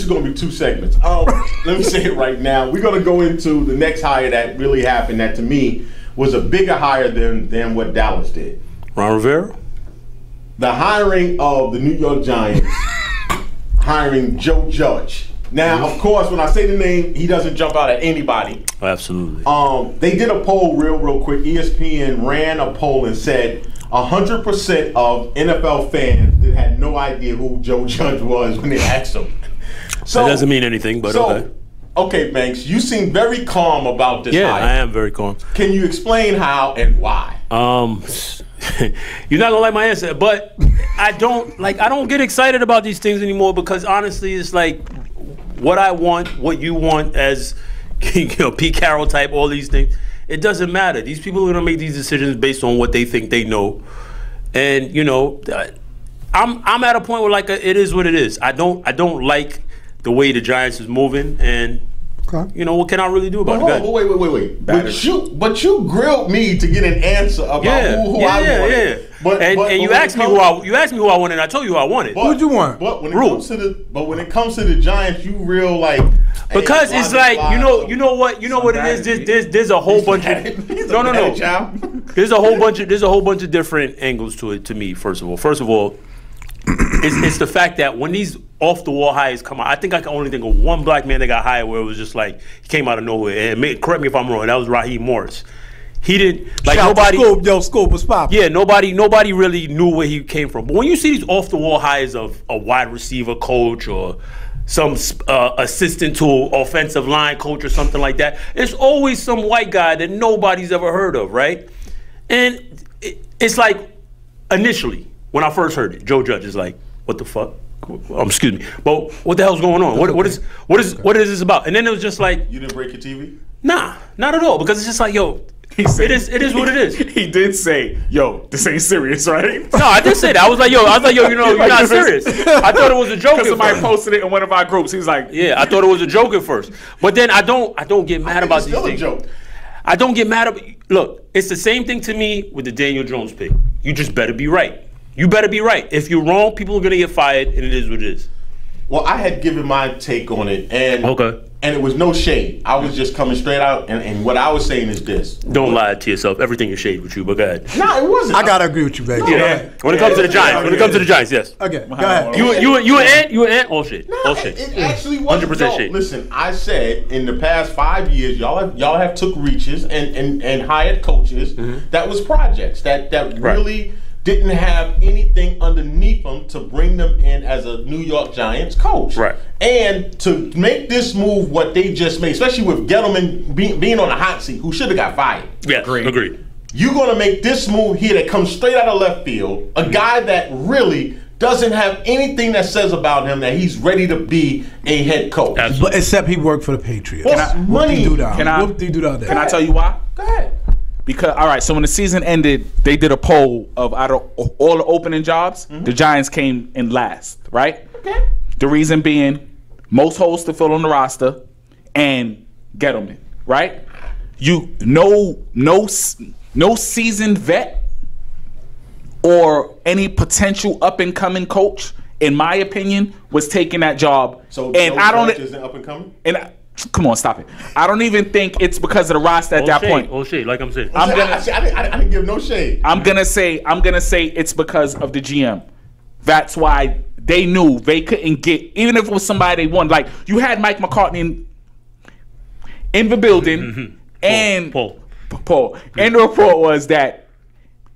going to be 2 segments. Let me say it right now. We're going to go into the next hire that really happened that to me was a bigger hire than what Dallas did. Ron Rivera? The hiring of the New York Giants, hiring Joe Judge. Now, of course, when I say the name, he doesn't jump out at anybody. Absolutely. They did a poll real quick. ESPN ran a poll and said 100% of NFL fans that had no idea who Joe Judge was when they asked him. So, that doesn't mean anything, but okay. Okay, Banks, you seem very calm about this hire. Yeah, I am very calm. Can you explain how and why? You're not gonna like my answer, but I don't get excited about these things anymore because honestly, it's like what I want, what you want as Pete Carroll type, all these things. It doesn't matter. These people are gonna make these decisions based on what they think they know, and I'm at a point where it is what it is. I don't like the way the Giants is moving, and what can I really do about it? Wait. But you grilled me to get an answer about who I wanted. And you asked me who I wanted, and I told you who I wanted. Who'd you want? But when it comes to the Giants, you real because it's like you know what it is. There's a whole bunch of no. There's a whole bunch of different angles to it. To me, first of all, it's the fact that when these off the wall hires come out, I think I can only think of one black man that got hired where it was just like he came out of nowhere. And correct me if I'm wrong. That was Raheem Morris. He didn't nobody. Scoop was popping. Yeah, nobody really knew where he came from. But when you see these off the wall hires of a wide receiver coach or some assistant to offensive line coach or something like that, it's always some white guy that nobody's ever heard of, right? And it's like initially when I first heard it, Joe Judge is like, "What the fuck?" Excuse me, but what the hell's going on? What is this about? And then it was just like, you didn't break your TV? Nah, not at all, because it's just like, yo, it is what it is. He did say, yo, this ain't serious, right? No, I did say that. I was like, yo, you're not serious. I thought it was a joke. Because somebody posted it in one of our groups. He was like, yeah, I thought it was a joke at first, but then I don't get mad about these things. Joke. I don't get mad about. Look, it's the same thing to me with the Daniel Jones pick. You just better be right. You better be right. If you're wrong, people are gonna get fired, and it is what it is. Well, I had given my take on it, and it was no shade. I was just coming straight out, and what I was saying is this: don't lie to yourself. Everything is shade with you, but go ahead. No, it wasn't. I gotta agree with you, baby. Yeah. When it comes to the Giants, yes. Okay, go ahead. You an ant? All shit. No, all shit. It actually wasn't. 100% shade. Listen, I said in the past 5 years, y'all have took reaches and hired coaches that was projects that really didn't have anything underneath them to bring them in as a New York Giants coach. Right. And to make this move, what they just made, especially with Gettleman being on the hot seat, who should have got fired. Yeah, agreed. You're going to make this move here that comes straight out of left field, a guy that really doesn't have anything that says about him that he's ready to be a head coach. But except he worked for the Patriots. What's money? Can I tell you why? Go ahead. Because, all right, so when the season ended, they did a poll of out of all the opening jobs, the Giants came in last, right? Okay. The reason being, most holes to fill on the roster and Gettleman, right? No seasoned vet or any potential up-and-coming coach, in my opinion, was taking that job. So and I don't isn't up-and-coming? Come on, stop it. I don't even think it's because of the roster at that point. Oh shit, like I'm saying. I didn't give no shade. I'm gonna say it's because of the GM. That's why they knew they couldn't get, even if it was somebody they won. Like, you had Mike McCartney in the building, and Paul. And the report was that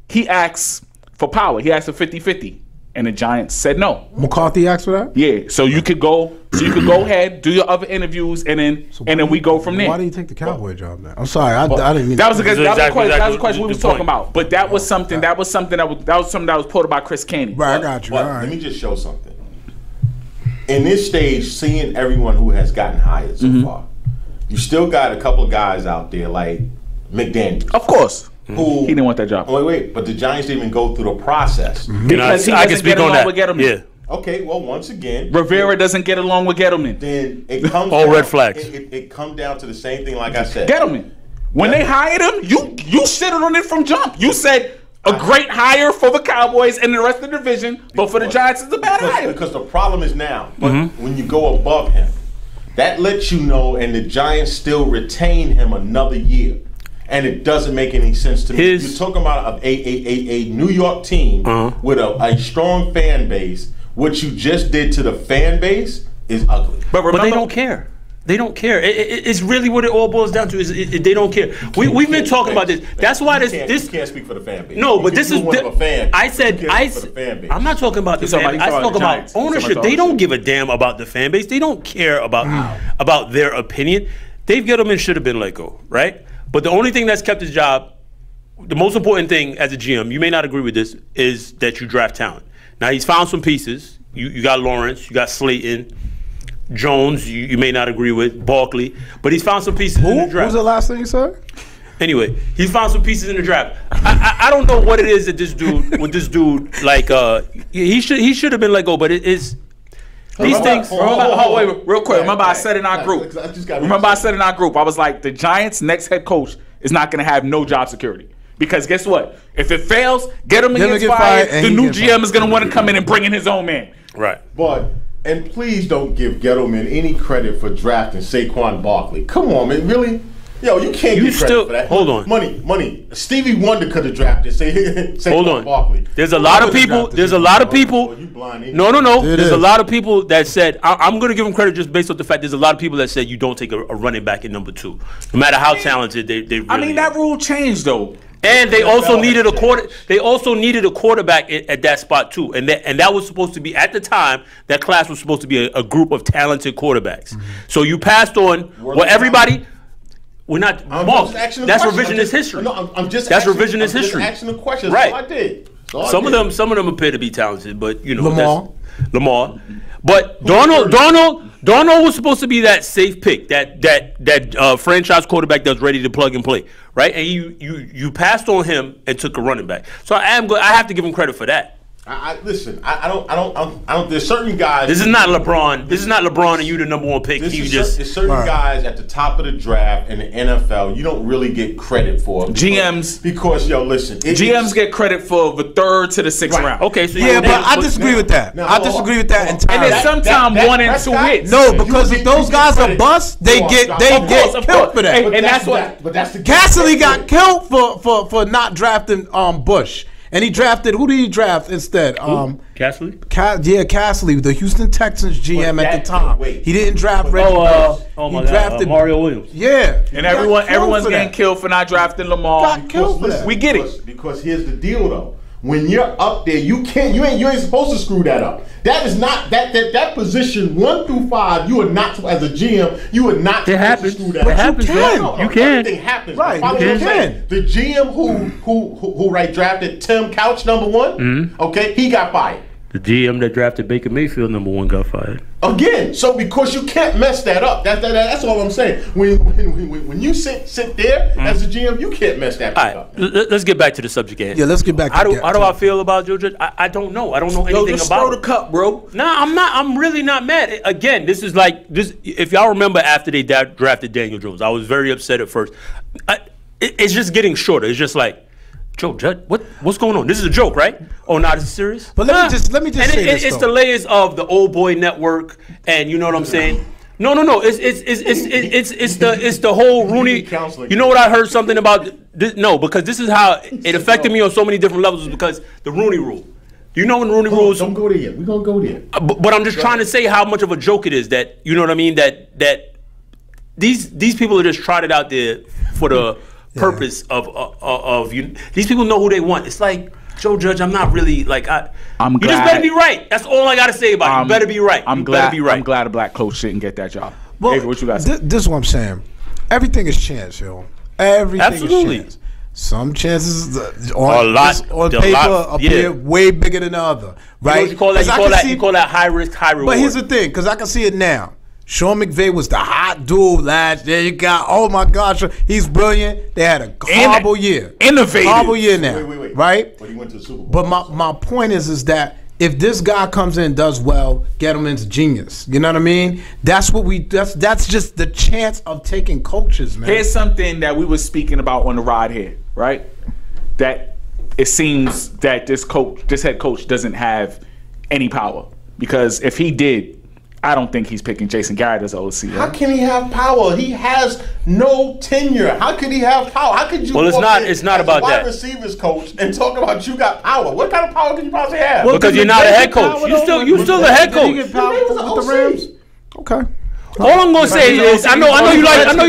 he asked for power. He asked for 50-50. And the Giants said no. McCarthy asked for that? Yeah. So you could go ahead, do your other interviews, and then we go from there. Why did you take the Cowboy job now? I'm sorry, I didn't mean that was a question we was talking about. But that was something that was pulled by Chris Caney. Right, I got you. All right. Let me just show something. In this stage, seeing everyone who has gotten hired so far, you still got a couple of guys out there like McDaniel. Of course. Who, he didn't want that job. Wait, but the Giants didn't even go through the process. Because I can speak on that. With Gettleman. Yeah. Okay, well, once again, Rivera doesn't get along with Gettleman. Then it comes all red flags. It comes down to the same thing, like I said. Gettleman. When they hired him, you shitted on it from jump. You said a great hire for the Cowboys and the rest of the division, but for the Giants, it's a bad hire. Because the problem is now, but when you go above him, that lets you know, and the Giants still retain him another year. And it doesn't make any sense to me. You're talking about a New York team with a strong fan base. What you just did to the fan base is ugly. But they don't care. They don't care. It's really what it all boils down to. They don't care. We've been talking about this. That's why this. You can't speak for the fan base. No, but this is. A fan. I said. I'm not talking about the fan base. I talk about ownership. They don't give a damn about the fan base. They don't care about their opinion. Dave Gettleman should have been let go, right? But the only thing that's kept his job, the most important thing as a GM, you may not agree with this, is that you draft talent. Now, he's found some pieces. You got Lawrence, you got Slayton, Jones, you may not agree with, Barkley, but he's found some pieces in the draft. What was the last thing you said? Anyway, he's found some pieces in the draft. I don't know what it is that this dude, like, he should have been let go, but it is. These things. Wait, real quick. Remember, I said in our group. I was like, the Giants' next head coach is not going to have no job security. Because guess what? If it fails, Gettleman gets fired. The new GM is going to want to come in and bring in his own man. Right. And please don't give Gettleman any credit for drafting Saquon Barkley. Come on, man. Really? Yo, you can't get credit for that. Hold on. Money. Stevie Wonder could have drafted Saquon Barkley. There's a lot of people. No. There's a lot of people that said, I'm going to give them credit just based on the fact there's a lot of people that said you don't take a running back at number 2. No matter how talented they really I mean, that rule changed, though. And they also needed a quarter. They also needed a quarterback at that spot too, and that was supposed to be at the time. That class was supposed to be a group of talented quarterbacks. So you passed on everybody. We're not. Mark, that's revisionist history. No, I'm just. That's revisionist history. Asking the question. Right. That's all I did. Some of them appear to be talented, but you know, Lamar. But Darnold was supposed to be that safe pick, that franchise quarterback that's ready to plug and play, right? And you passed on him and took a running back. So I have to give him credit for that. Listen. I don't. There's certain guys. This is not LeBron. This is not LeBron and you the number 1 pick. There's certain guys at the top of the draft in the NFL you don't really get credit for. GMs because listen. GMs get credit for the 3rd to the 6th round. Okay, so but I disagree with that. I disagree with that entirely. And then sometimes 1 and 2 hits. No, because if those guys are bust, they get killed for that. And that's what. But that's the Cassidy got killed for not drafting Bush. And he drafted, who did he draft instead? Cassidy? Cassidy, the Houston Texans GM at the time. He didn't draft Reggie Bush. He drafted Mario Williams. Yeah. And everyone's getting killed for not drafting Lamar. Got killed for that. We get it. Because here's the deal, though. When you're up there, you ain't supposed to screw that up. That is not that position 1 through 5. You are not, as a GM, you are not supposed to screw that up. It happens. You can. Everything happens. Right. You can. The GM who drafted Tim Couch number 1. Okay, he got fired. The GM that drafted Baker Mayfield number 1 got fired. Again, so because you can't mess that up. That's all I'm saying. When you sit there as a GM, you can't mess that up. Let's get back to the subject at hand. Yeah, let's get back to how do I feel about Joe Judge? I don't know. I don't know anything just about throw the cup, bro. Nah, I'm not. I'm really not mad. Again, this is like this. If y'all remember after they drafted Daniel Jones, I was very upset at first. It's just getting shorter. It's just like, Joe Judge, what's going on? This is a joke, right? Oh, not as serious. But let me just say this. It's the layers of the old boy network, and you know what I'm saying. No. It's the whole Rooney. You know what I heard something about? This, no, because this is how it affected me on so many different levels. Because the Rooney Rule. Do you know when Rooney rules? Don't go there yet. We're gonna go there. But I'm just trying to say how much of a joke it is that you know what I mean. That these people are just trotted out there for the purpose of you. These people know who they want. It's like, Joe Judge, I'm not really like you just better be right. That's all I gotta say about it. You better be right. I'm glad a black coach didn't get that job. Well, Avery, what you guys? This is what I'm saying. Everything is chance, yo. Everything is chance. Some chances on paper appear way bigger than the other, right? You call that high risk, high reward. But here's the thing, because I can see it now. Sean McVay was the hot dude last year. You got, oh my gosh, he's brilliant. They had a horrible year. Innovative. Horrible year now. Wait. Right? But he went to the Super Bowl. But my point is that if this guy comes in and does well, Gettleman's a genius. You know what I mean? That's just the chance of taking coaches, man. Here's something that we were speaking about on the ride here, right? That it seems that this head coach doesn't have any power, because if he did, I don't think he's picking Jason Garrett as OC. How can he have power? He has no tenure. How could he have power? How could you? Well, it's not about that. Wide receivers coach and talk about you got power. What kind of power can you possibly have? Well, because you're not a head coach. You still the head coach. Did he get power with the Rams? Okay. All I'm gonna say is, I know you like to talk. I know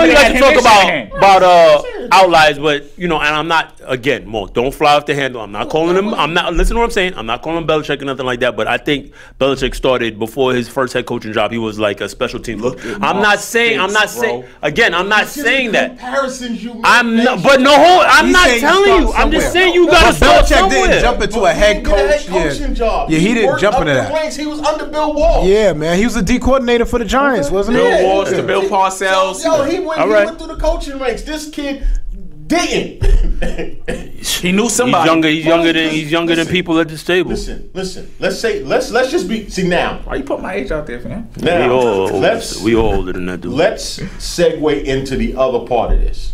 you like to talk about outliers, but and I'm not, again, Mark, don't fly off the handle. I'm not calling him. Listen to what I'm saying. I'm not calling him Belichick or nothing like that. But I think Belichick started before his first head coaching job. He was like a special team coach. I'm not saying that. Comparisons you make. I'm not telling you. I'm just saying you got to start somewhere. Belichick didn't jump into a head coach. Yeah, he didn't jump into that. He was under Bill Walsh. Yeah, man, he was a D coordinator for the Giants, wasn't he? Bill Walsh to Bill Parcells. He went through the coaching ranks. This kid didn't. He knew somebody. He's younger than people at this table. Listen. Let's just be. See now. Why you put my age out there, fam? Now, we all older than that dude. Let's segue into the other part of this.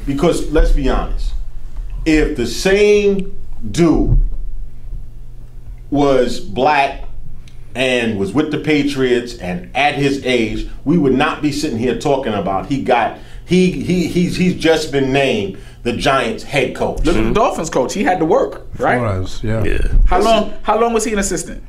Because let's be honest, if the same dude was black and was with the Patriots and at his age, we would not be sitting here talking about he's just been named the Giants head coach. Look at the Dolphins coach. He had to work, right? Yeah. How long was he an assistant?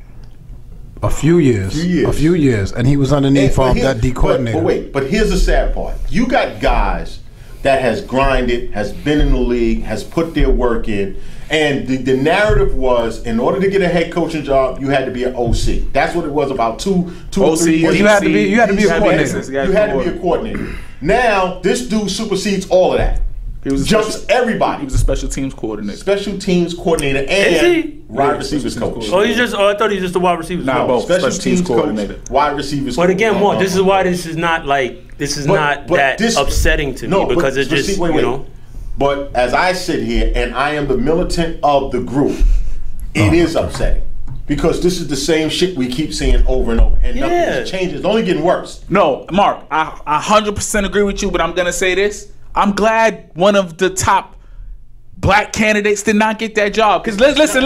A few years, and he was underneath that D coordinator. But here's the sad part. You got guys that has grinded, has been in the league, has put their work in, and the narrative was, in order to get a head coaching job, you had to be an OC. That's what it was about two or 3 years. You had to be a coordinator. You had to be a coordinator. Now this dude supersedes all of that. Jumps everybody. He was a special teams coordinator. Special teams coordinator and wide receivers coach. Oh, I thought he's just a wide receivers coach. Both. Special teams coordinator, wide receivers coach. But again, Mark, this is why this is not that upsetting to me, because it's just, But as I sit here and I am the militant of the group, it is upsetting. Because this is the same shit we keep seeing over and over, and nothing has changed. It's only getting worse. No, Mark, I 100% agree with you, but I'm gonna say this. I'm glad one of the top black candidates did not get that job. Because listen.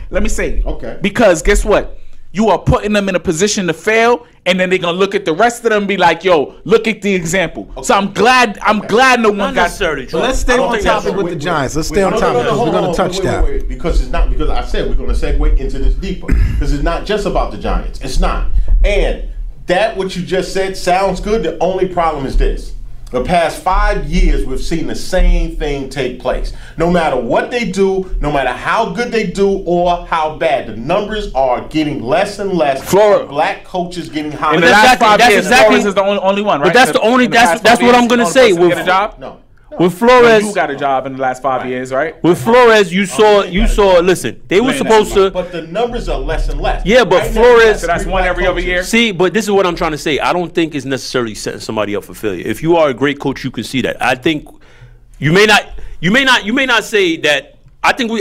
Let me say. Okay. Because guess what? You are putting them in a position to fail, and then they're gonna look at the rest of them and be like, "Yo, look at the example." Okay. So I'm glad no one got started. So let's stay on topic with the Giants. Let's stay on topic because we're gonna touch that. Because it's not, because I said we're gonna segue into this deeper. Because it's not just about the Giants. It's not. And that what you just said sounds good. The only problem is this. The past 5 years, we've seen the same thing take place. No matter what they do, no matter how good they do or how bad, the numbers are getting less and less. Black coaches getting higher. In the last 5 years, Flores is the only one, right? But that's what I'm going to say. Get a job? No. With Flores, you got a job in the last 5 years, right? With Flores, you saw. Listen, they were supposed to. But the numbers are less and less. Yeah, but Flores. So that's one every other year. See, but this is what I'm trying to say. I don't think it's necessarily setting somebody up for failure. If you are a great coach, you can see that. I think you may not say that. I think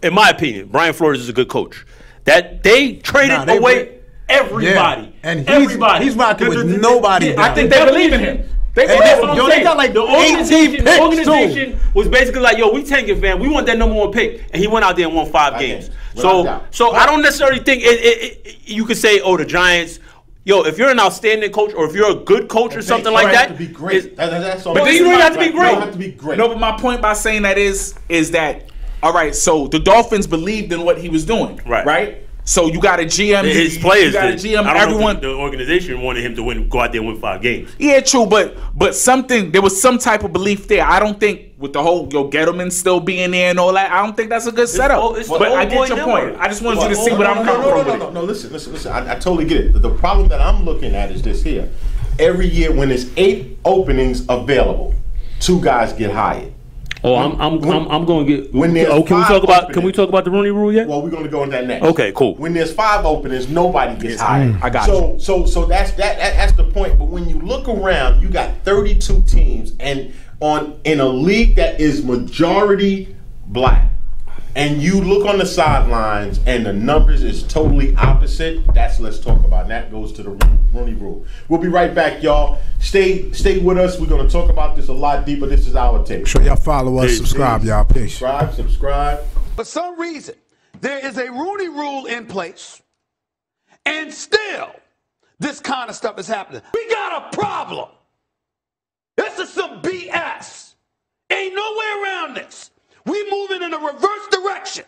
in my opinion, Brian Flores is a good coach. That they traded away everybody, and he's rocking with nobody. I think they believe in him. They got like the organization was basically like, yo, we tanking, fam. We want that #1 pick, and he went out there and won 5 games. So I don't necessarily think you could say, oh, the Giants. Yo, if you're an outstanding coach, or if you're a good coach, or something like that, to be great. But then you don't have to be great. You don't have to be great. No, but my point by saying that is that all right. So the Dolphins believed in what he was doing, right? So you got a GM. His players. You got a GM. Everyone. The organization wanted him to go out there and win 5 games. Yeah, true. But there was some type of belief there. I don't think with the whole Gettleman still being there and all that. I don't think that's a good setup. But I get your point. I just wanted you to see what I'm coming from. No. Listen. I totally get it. The problem that I'm looking at is this here. Every year when there's 8 openings available, 2 guys get hired. Oh, I'm going to get. When there's can we talk about the Rooney Rule yet? Well, we're going to go into that next. Okay, cool. When there's 5 openings, nobody gets hired. I got you. So that's the point. But when you look around, you got 32 teams, and in a league that is majority black, and you look on the sidelines, and the numbers is totally opposite. Let's talk about. And that goes to the Rooney Rule. We'll be right back, y'all. Stay with us. We're going to talk about this a lot deeper. This is our take. Sure, y'all follow us, subscribe, y'all. Peace. Subscribe. For some reason, there is a Rooney Rule in place, and still this kind of stuff is happening. We got a problem. This is some BS. Ain't no way around this. We moving in a reverse direction.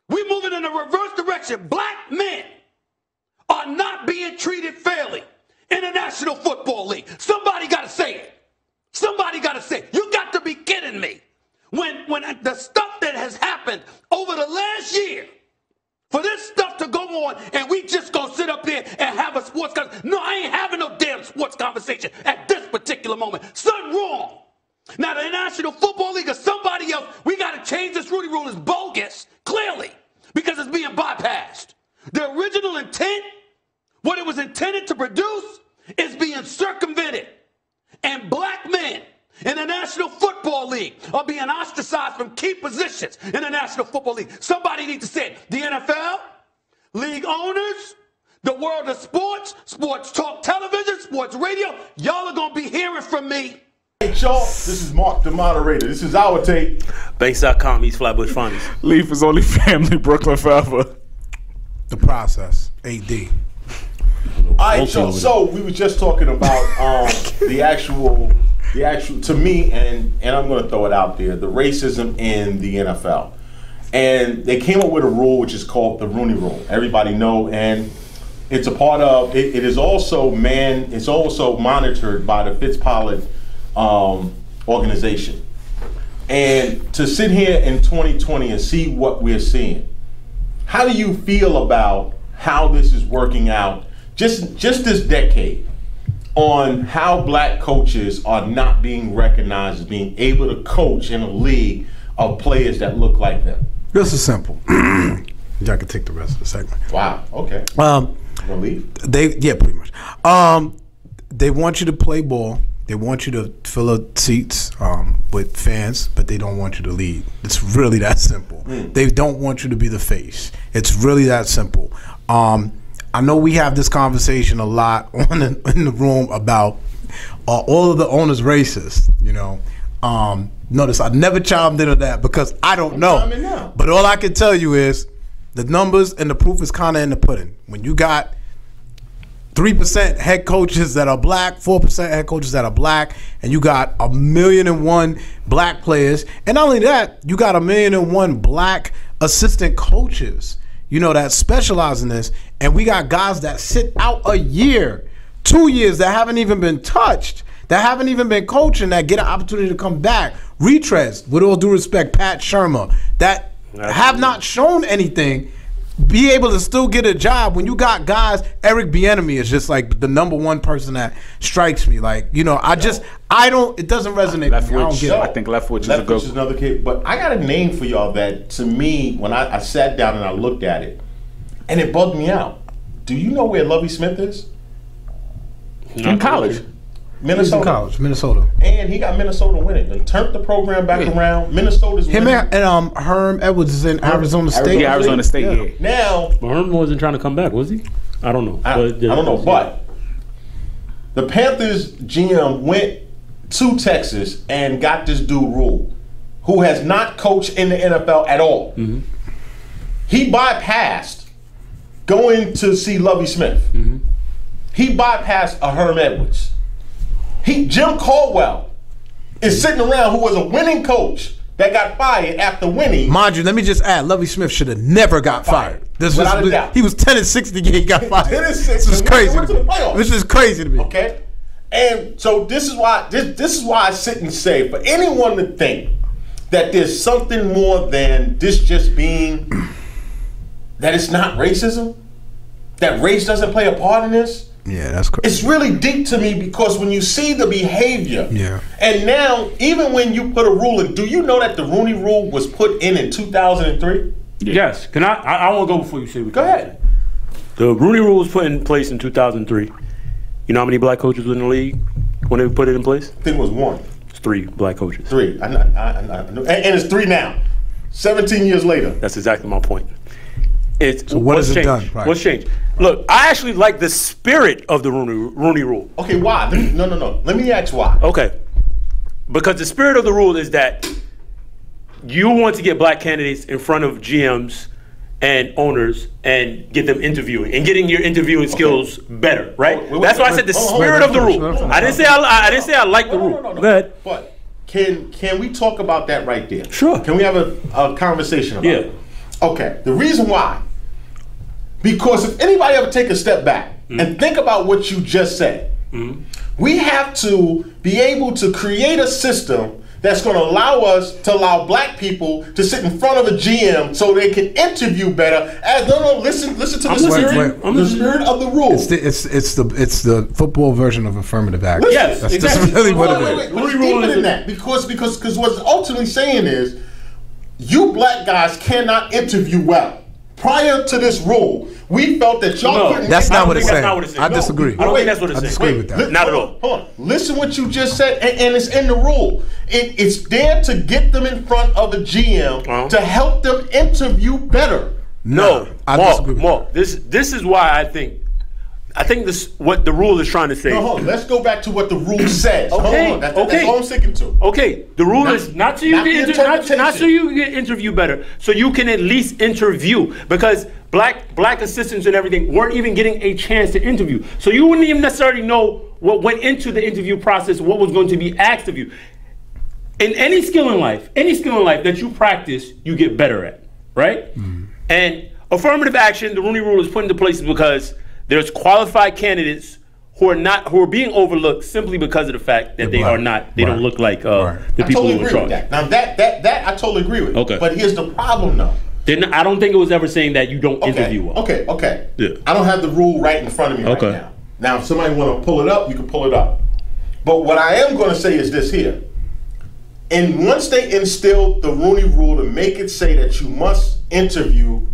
We moving in a reverse direction. Black men are not being treated fairly in the National Football League. Somebody got to say it. Somebody got to say it. You got to be kidding me. When the stuff that has happened over the last year, for this stuff to go on and we just gonna sit up here and have a sports conversation. No, I ain't having no damn sports conversation at this particular moment. Something wrong. Now the National Football League or somebody else, we gotta change this Rooney Rule. Is bogus, clearly, because it's being bypassed. The original intent, what it was intended to produce, is being circumvented. And black men in the National Football League are being ostracized from key positions in the National Football League. Somebody needs to say it. The NFL, league owners, the world of sports, sports talk television, sports radio, y'all are going to be hearing from me. Hey, y'all, this is Marc, the moderator. This is our take. Banks.com, East Flatbush Finals. Leaf is only family, Brooklyn forever. The process, AD. All right, y'all. So we were just talking about the actual, to me, and I'm going to throw it out there, the racism in the NFL. And they came up with a rule which is called the Rooney Rule. Everybody know, and it's a part of, it is also it's also monitored by the Fitzpatrick organization. And to sit here in 2020 and see what we're seeing, how do you feel about how this is working out just this decade on how black coaches are not being recognized as being able to coach in a league of players that look like them? This is simple. Y'all can take the rest of the segment. Wow, okay. Leave? Yeah, pretty much. They want you to play ball. They want you to fill up seats with fans, but they don't want you to lead. It's really that simple. They don't want you to be the face. It's really that simple. I know we have this conversation a lot in the room about all of the owners racist, you know. Notice I never chimed into that because I don't know. But all I can tell you is the numbers and the proof is kind of in the pudding. When you got 3% head coaches that are black, 4% head coaches that are black, and you got 1,000,001 black players, and not only that, you got 1,000,001 black assistant coaches, you know, that specialize in this, and we got guys that sit out a year, 2 years that haven't even been touched, that haven't even been coaching, that get an opportunity to come back. Retreads, with all due respect, Pat Shermer, that have not shown anything, be able to still get a job when you got guys. Eric Bieniemy is just like the #1 person that strikes me. Like, you know, I don't, it doesn't resonate with me. I don't get it. I think Leftwich is a good one. Another kid, but I got a name for y'all that, to me, when I sat down and I looked at it, and it bugged me out. Do you know where Lovie Smith is? In college. Minnesota. And he got Minnesota winning and turned the program back around. Minnesota's winning. Him and Herm Edwards is in Arizona State. Yeah, Arizona State, yeah. Now, but Herm wasn't trying to come back, was he? I don't know. I don't know, but the Panthers GM went to Texas and got this dude Rule, who has not coached in the NFL at all. Mm-hmm. He bypassed going to see Lovie Smith. Mm-hmm. He bypassed a Herm Edwards. Jim Caldwell is sitting around, who was a winning coach that got fired after winning. Mind you, let me just add, Lovie Smith should have never got fired. He was 10-6 the year he got fired. 10-6. This is crazy. This is crazy to me. Okay, and so this is why I sit and say, for anyone to think that there's something more than this just being that it's not racism, that race doesn't play a part in this. Yeah, that's crazy. It's really deep to me because when you see the behavior, yeah. And now even when you put a rule in, do you know that the Rooney Rule was put in 2003? Yes. Can I want to go before you say what. Go ahead. The Rooney Rule was put in place in 2003. You know how many black coaches were in the league when they put it in place? I think it was 1. It's 3 black coaches. 3. And it's 3 now. 17 years later. That's exactly my point. So what has it done? Right. What's changed? Look, I actually like the spirit of the Rooney Rule. Okay, why? No. Let me ask why. Okay. Because the spirit of the rule is that you want to get black candidates in front of GMs and owners and get them interviewing and getting your interviewing skills better, right? That's why I said the spirit of the rule. I didn't say I like the rule. No. Go ahead. But can we talk about that right there? Sure. Can we have a conversation about it? Okay. The reason why, because if anybody ever take a step back and think about what you just said, we have to be able to create a system that's going to allow black people to sit in front of a GM so they can interview better. Listen to the spirit of the rule. It's the football version of affirmative action. Yes, that's exactly. That's really what it is. But it's deeper than that, because what it's ultimately saying is, you black guys cannot interview well. Prior to this rule, we felt that y'all couldn't. That's not what it's saying. I disagree. I don't think that's what it's saying. I disagree with that. Not at all. Hold on. Listen what you just said, and it's in the rule. It's there to get them in front of the GM to help them interview better. No, I disagree with Marc, this is why I think this what the rule is trying to say. No, hold on. Let's go back to what the rule says. Okay, That's all I'm sticking to. Okay, the rule is not so you get interviewed better, so you can at least interview, because black assistants and everything weren't even getting a chance to interview, so you wouldn't even necessarily know what went into the interview process, what was going to be asked of you. In any skill in life that you practice, you get better at, right? And affirmative action, the Rooney Rule is put into place because there's qualified candidates who are being overlooked simply because of the fact that they don't look like the people who are in charge. Now that I totally agree with. Okay. But here's the problem though. I don't think it was ever saying that you don't interview well. Okay. Yeah. I don't have the rule right in front of me right now. Now, if somebody want to pull it up, you can pull it up. But what I am going to say is this here. And once they instilled the Rooney Rule to make it say that you must interview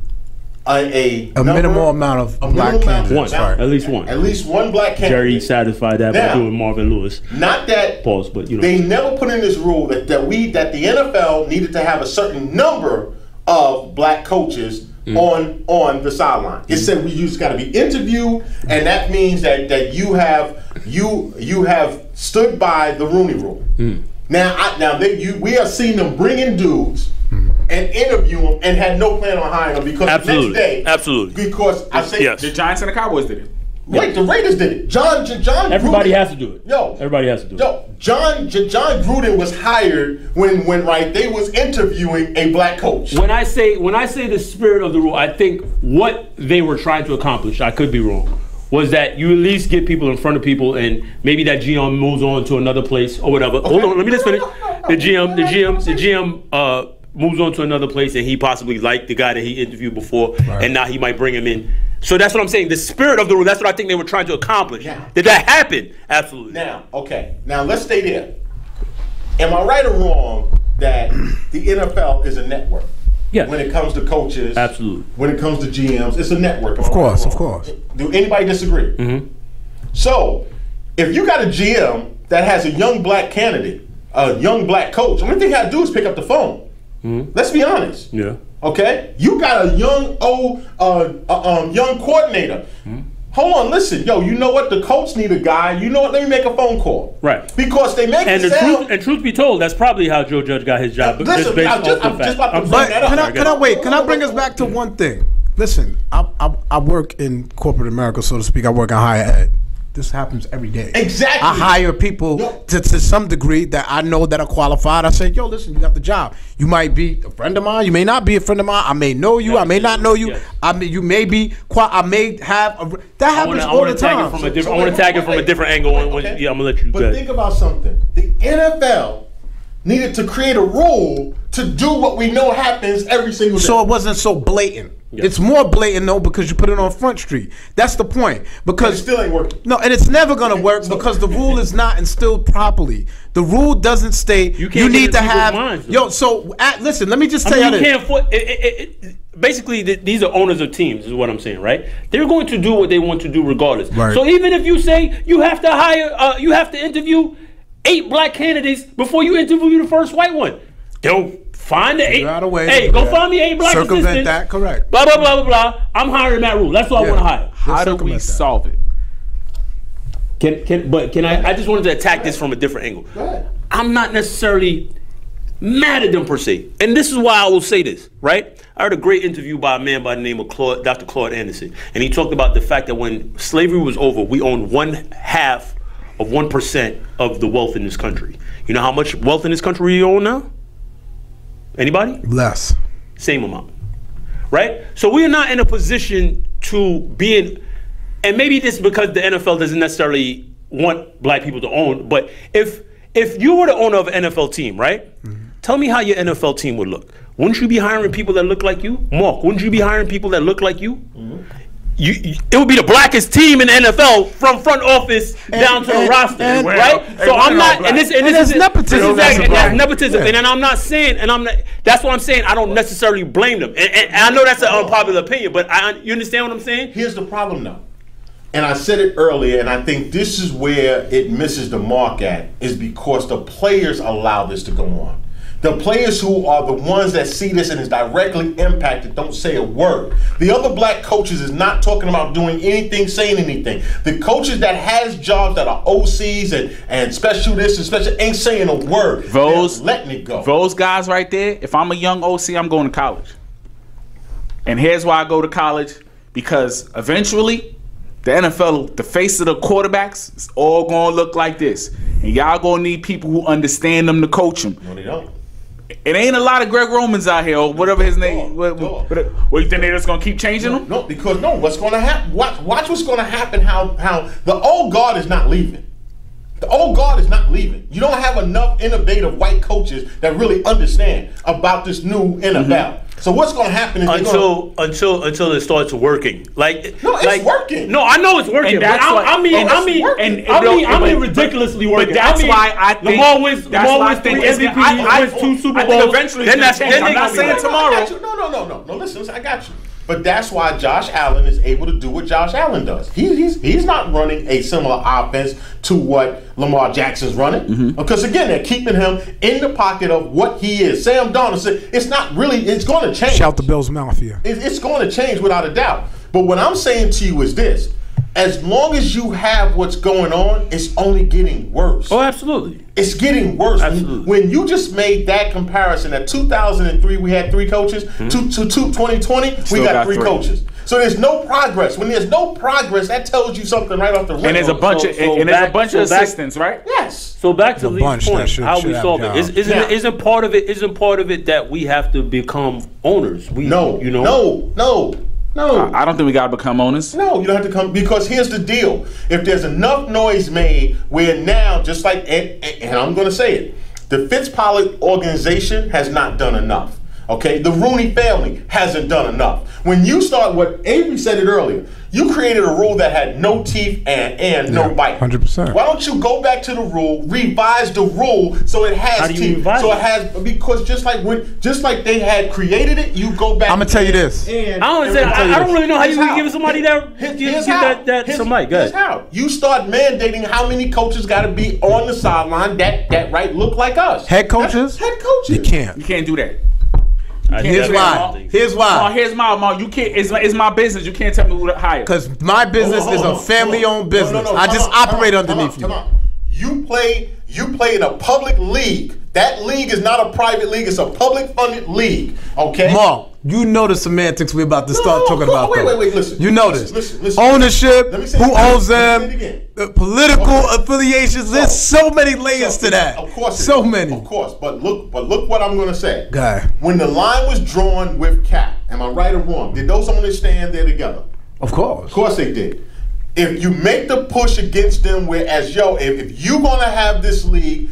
a minimal amount of black candidates. At least one. At least one black candidate. Jerry satisfied that by doing Marvin Lewis. Not that. Pause, but they never put in this rule that the NFL needed to have a certain number of black coaches on the sideline. It said we just got to be interviewed, and that means that you have stood by the Rooney Rule. We have seen them bring in dudes and interview them and had no plan on hiring them because the next day, because I say the Giants and the Cowboys did it. Right, the Raiders did it. John. Everybody Gruden, has to do it. Everybody has to do it. John Gruden was hired when they was interviewing a black coach. When I say the spirit of the rule, I think what they were trying to accomplish, I could be wrong, was that you at least get people in front of people, and maybe that GM moves on to another place or whatever. Okay. Hold on, let me just finish. The GM moves on to another place, and he possibly liked the guy that he interviewed before, and now he might bring him in. So that's what I'm saying. The spirit of the rule, that's what I think they were trying to accomplish. Did that happen? Absolutely. Now let's stay there. Am I right or wrong that the NFL is a network? Yeah. When it comes to coaches, absolutely. When it comes to GMs, it's a network. Of course. Do anybody disagree? Mm-hmm. So, if you got a GM that has a young black candidate, a young black coach, the only thing you got to do is pick up the phone. Mm-hmm. Let's be honest. Yeah. Okay. You got a young coordinator. Mm-hmm. Hold on, listen, you know what? The coach need a guy. You know what? Let me make a phone call. Right. Because they make it sound. And truth be told, that's probably how Joe Judge got his job. Listen, I'm just about to bring that up. Can I bring us back to one thing? Listen, I work in corporate America, so to speak. I work in higher ed. This happens every day. Exactly. I hire people to some degree that I know that are qualified. I say, listen, you got the job. You might be a friend of mine. You may not be a friend of mine. I may know you. I may not know you. Yes. I mean, you may be. I may have. That happens all the time. I want to tag it from a different angle. Yeah, I'm gonna let you. But think about something. The NFL needed to create a rule to do what we know happens every single day. So it wasn't so blatant. Yes. It's more blatant though because you put it on Front Street. That's the point. Because it still ain't working. No, and it's never gonna work because the rule is not instilled properly. The rule doesn't state you need to have. Minds, listen, let me just tell you. Basically, these are owners of teams, is what I'm saying, right? They're going to do what they want to do regardless. Right. So even if you say you have to hire, you have to interview 8 black candidates before you interview the first white one, they'll Find the eight. Figure out a way Hey, to go that. find me 8 black Circumvent assistants. that, correct. Blah blah blah blah blah. I'm hiring Matt Rule. That's what I want to hire. How do we solve it? Can I just wanted to attack this from a different angle. Go ahead. I'm not necessarily mad at them per se, and this is why I will say this. Right? I heard a great interview by a man by the name of Dr. Claude Anderson, and he talked about the fact that when slavery was over, we owned 1/2 of 1% of the wealth in this country. You know how much wealth in this country we own now? Anybody? Less. Same amount. Right? So we're not in a position to be in, and maybe this is because the NFL doesn't necessarily want black people to own, but if you were the owner of an NFL team, right? Tell me how your NFL team would look. Wouldn't you be hiring people that look like you? Marc, wouldn't you be hiring people that look like you? It would be the blackest team in the NFL from front office down to the roster, right? So I'm not, and this is nepotism. That's nepotism, and then I'm not saying, that's what I'm saying. I don't necessarily blame them, and I know that's an unpopular opinion, but you understand what I'm saying? Here's the problem, though, and I said it earlier, and I think this is where it misses the mark at, is because the players allow this to go on. The players who are the ones that see this and is directly impacted don't say a word. The other black coaches is not talking about doing anything, saying anything. The coaches that has jobs that are OCs and special this and special ain't saying a word. They're letting it go. Those guys right there, if I'm a young OC, I'm going to college. And here's why I go to college, because eventually the NFL, the face of the quarterbacks, is all going to look like this. And y'all going to need people who understand them to coach them. No, they don't. It ain't a lot of Greg Romans out here, or whatever his name. What you think they're just gonna keep changing them? No, because what's gonna happen? Watch what's gonna happen. How the old guard is not leaving. The old guard is not leaving. You don't have enough innovative white coaches that really understand about this new NFL. So what's going to happen is until it starts working. It's working. No, I know it's working. And that's I mean ridiculously working. But that's why I think Lamar wins 3 MVPs, wins 2 Super Bowls. Eventually, then I'm not saying tomorrow. No. Listen, I got you. But that's why Josh Allen is able to do what Josh Allen does. He's not running a similar offense to what Lamar Jackson's running. Because again, they're keeping him in the pocket of what he is. Sam Darnold said it's going to change. Shout the Bills Mafia. It's going to change without a doubt. But what I'm saying to you is this. As long as you have what's going on, it's only getting worse. Oh, absolutely. It's getting worse. Absolutely. When you just made that comparison, at 2003 we had 3 coaches, to 2020 we got 3 coaches. So there's no progress. When there's no progress, that tells you something right off the rip. And there's a bunch of assistants, right? Yes. So back to Lee's point, how we solve it. Isn't part of it that we have to become owners? No. I don't think we got to become owners. No, you don't have to come, because here's the deal. If there's enough noise made where now, just like, and I'm going to say it, the Fitzpatrick organization has not done enough. Okay, the Rooney family hasn't done enough. When you start, what Avery said it earlier, you created a rule that had no teeth and no bite. 100%. Why don't you go back to the rule, revise the rule so it has teeth? So it has, because just like they had created it, you go back. I'm gonna tell you this. I don't really know how you can give somebody that. Here's how you start mandating how many coaches got to be on the sideline that look like us. Head coaches. Head coaches. You can't. You can't do that. Here's why. Here's why. Here's my. You can't. It's my business. You can't tell me who to hire. Because my business is a family-owned business. I just operate underneath you. You play in a public league. That league is not a private league. It's a public-funded league. Okay. Marc, you know the semantics we're about to start talking about. Wait. Listen. You know this. Listen. Ownership. Who owns them? Political affiliations. There's so many layers to that. Of course. So many. Of course. But look what I'm going to say. Guy. When the line was drawn with Cap, am I right or wrong? Did those owners stand there together? Of course. Of course they did. If you make the push against them, whereas if you're going to have this league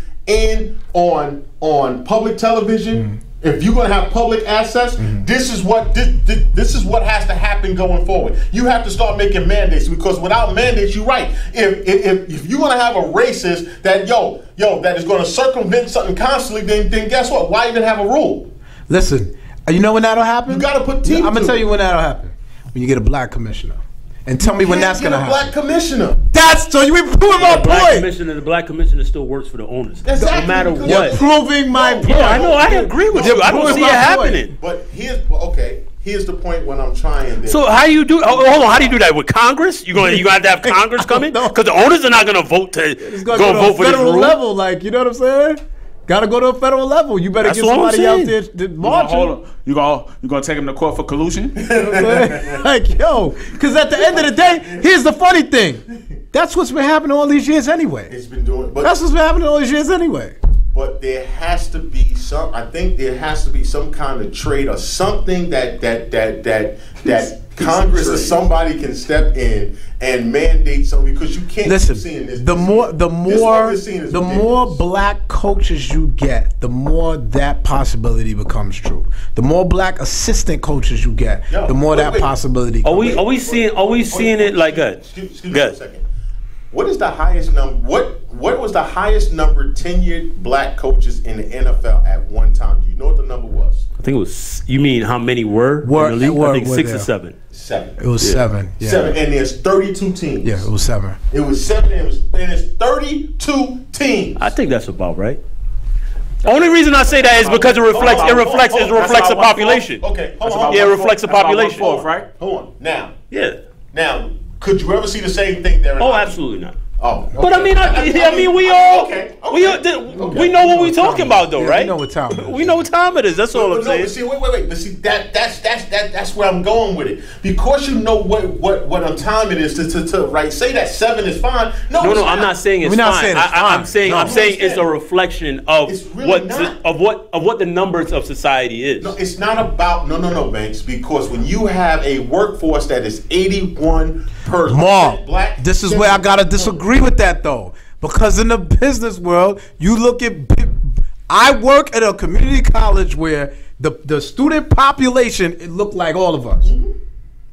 on public television, if you're going to have public access, this is what has to happen going forward. You have to start making mandates, because without mandates, you're right. If you're going to have a racist that that is going to circumvent something constantly, then guess what? Why even have a rule? Listen, you know when that'll happen? You got to put teeth. I'm gonna tell you when that'll happen. When you get a black commissioner. And tell me when that's gonna happen. Black commissioner. That's so you proving my point. The black commissioner still works for the owners. Exactly, No matter because what. You're proving my point. Yeah, I know. I agree with you. I don't see it happening. But here's the point when I'm trying this. So how do you do? Hold on. How do you do that with Congress? You have to have Congress come in because the owners are not going to vote to go vote for this federal rule. level. Like, you know what I'm saying? Got to go to a federal level. You better That's get what I'm somebody out saying. there marching. Hold on. You gonna take him to court for collusion? Like, yo, because at the end of the day, here's the funny thing. That's what's been happening all these years anyway. It's been doing. But That's what's been happening all these years anyway. But there has to be some. I think there has to be some kind of trade or something that Congress or somebody can step in and mandate something, because you can't keep seeing this. The more black coaches you get, the more that possibility becomes true. The more black assistant coaches you get, the more that possibility. Are we seeing it like that? Excuse me for a second. What is the highest number? What was the highest number tenured black coaches in the NFL at one time? Do you know what the number was? I think it was. You mean how many were in the league? I think 6 or 7. 7. It was 7. Yeah. 7, and there's 32 teams. Yeah, it was 7. It was 7, and it's 32 teams. I think that's about right. Only reason I say that is because it reflects the population. Okay, hold on. Yeah, it reflects the population. Right? Hold on. Now, could you ever see the same thing there? Oh, absolutely not. Oh, okay. But I mean, we know what we're talking about, though, right? We know what time it is. We know what time it is. That's all I'm saying. But see, wait. But see, that's where I'm going with it. Because you know what time it is to right. Say that 7 is fine. No, I'm not saying it's fine. I'm saying it's a reflection of what the numbers of society is. No, it's not about no, Banks. Because when you have a workforce that is 81% black, this is where I gotta disagree with that though, because in the business world, you look at. I work at a community college where the student population, it looked like all of us,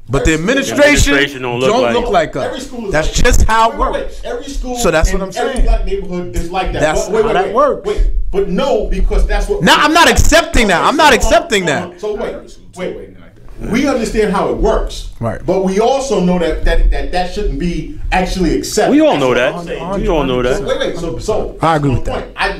but the administration don't look like us. That's just how it works. Every school, so that's what I'm saying. Every black neighborhood is like that. That's how that works. But no, because that's what. Now I'm not accepting that. I'm not accepting that. So wait. We understand how it works, right? But we also know that shouldn't be actually accepted. We all know that. We all know that. Wait. So I agree with that. I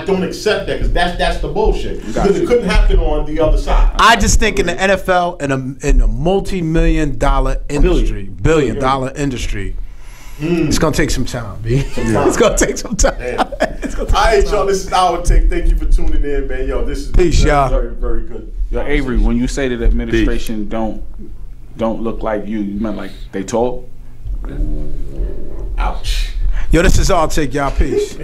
don't accept that, because that's the bullshit. Because it couldn't happen on the other side. I just think in the NFL, in a multi-million-dollar industry, billion-dollar industry, it's gonna take some time, B. It's gonna take some time. All right, y'all. This is our take. Thank you for tuning in, man. Yo, this is peace, y'all. Very, very good. Yo, Avery, when you say that administration don't look like you meant like they tall? Ouch. Yo, this is our take, y'all. Peace.